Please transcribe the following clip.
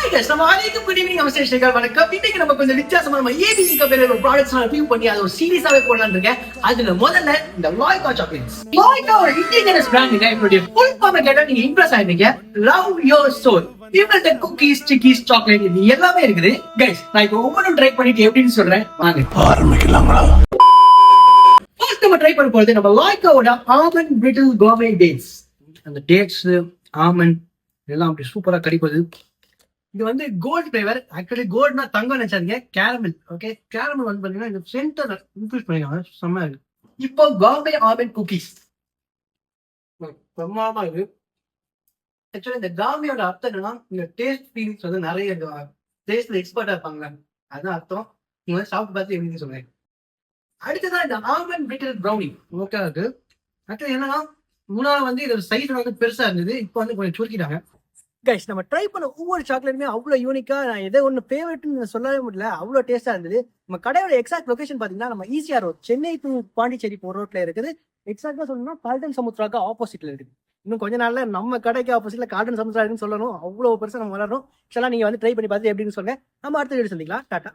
நம்ம அனைத்து good evening நமஸ்தே வணக்கம். இன்னைக்கு நம்ம கொஞ்சம் வித்தியாசமா நம்ம ஏபிசி கம்பெனியோட ஒரு ப்ராடக்ட்ஸ் ரிவ்யூ பண்ணி அதை ஒரு சீரியஸாவே போடலாம்னு இருக்கேன். அதுல முதல்ல இந்த லாய்கா சாக்லேட்ஸ். லாய்கா ஒரு இண்டிஜினஸ் பிராண்டுங்க. என்னுடைய ஃபுல் ஃபார்ம் கேட்டா நீங்க இம்ப்ரெஸ் ஆயிடுவீங்க. Love your soul. இவங்கள்ட்ட குக்கீஸ், சிக்கீஸ், சாக்லேட் இது எல்லாமே இருக்குது. கைஸ் நான் இப்போ ஒவ்வொன்றும் ட்ரை பண்ணிட்டு எப்படின்னு சொல்றேன் வாங்க ஆரம்பிக்கலாங்களா. ஃபர்ஸ்ட் நம்ம ட்ரை பண்ண போறது நம்ம லாய்காவோட ஆல்மண்ட் பிரிட்டில் கோவே டேட்ஸ். அந்த டேட்ஸ் ஆல்மண்ட் இதெல்லாம் அப்படி சூப்பரா கடிப்பது. இது வந்து கோல்ட் ஃபிளேவர். ஆக்சுவலி கோல்ட்னா தங்கம் நினைச்சாங்க. கேரமல். ஓகே, கேரமல் வந்து பாத்தீங்கன்னா இந்த சென்டர் இன்ஃபியூஸ் பண்ணிருக்காங்க. செம்ம இருக்கு. இப்போ பாம்பே ஆல்மண்ட் குக்கீஸ் பிரமாதமா இருக்கு. ஆக்சுவலி இந்த காமியோட அர்த்தம் என்னன்னா இந்த டேஸ்ட் ஃபீலிங்ஸ் வந்து நிறைய டேஸ்ட்ல எக்ஸ்பர்ட்டா இருப்பாங்க. அதுதான் அர்த்தம். நீங்க வந்து சாப்பிட்டு பார்த்து எப்படின்னு சொல்றேன். அடுத்ததான் இந்த ஆல்மண்ட் பிரிட்டில் ப்ரௌனி ஓகே இருக்கு. ஆக்சுவலி என்னன்னா முன்னாள் வந்து இதோட சைஸ் வந்து பெருசா இருந்தது. இப்போ வந்து கொஞ்சம் சுருக்கிட்டாங்க. கைஸ் நம்ம ட்ரை பண்ண ஒவ்வொரு சாக்லேட்டுமே அவ்வளோ யூனிக்கா, நான் எதை ஒன்று ஃபேவரட்னு சொல்லவே முடியல. அவ்வளோ டேஸ்டா இருந்தது. நம்ம கடையோட எக்ஸாக்ட் லொகேஷன் பார்த்தீங்கன்னா நம்ம ECR road, Chennai to Pondicherry போகிற ரோட்ல இருக்குது. எக்ஸாக்டா சொல்லணும்னா கால்டன் சமுத்ராக்கு ஆப்போசிட்ல இருக்குது. இன்னும் கொஞ்ச நாள்ல நம்ம கடைக்கு ஆப்போசிட்ல கால்டன் சமுத்ரா இருக்குன்னு சொல்லணும். அவ்வளோ பெருசாக நம்ம வளரணும். ஆக்சுவலாக நீங்க வந்து ட்ரை பண்ணி பார்த்து எப்படின்னு சொல்லுங்க. நம்ம அடுத்த வீடியோ சந்திக்கலாம். டாட்டா.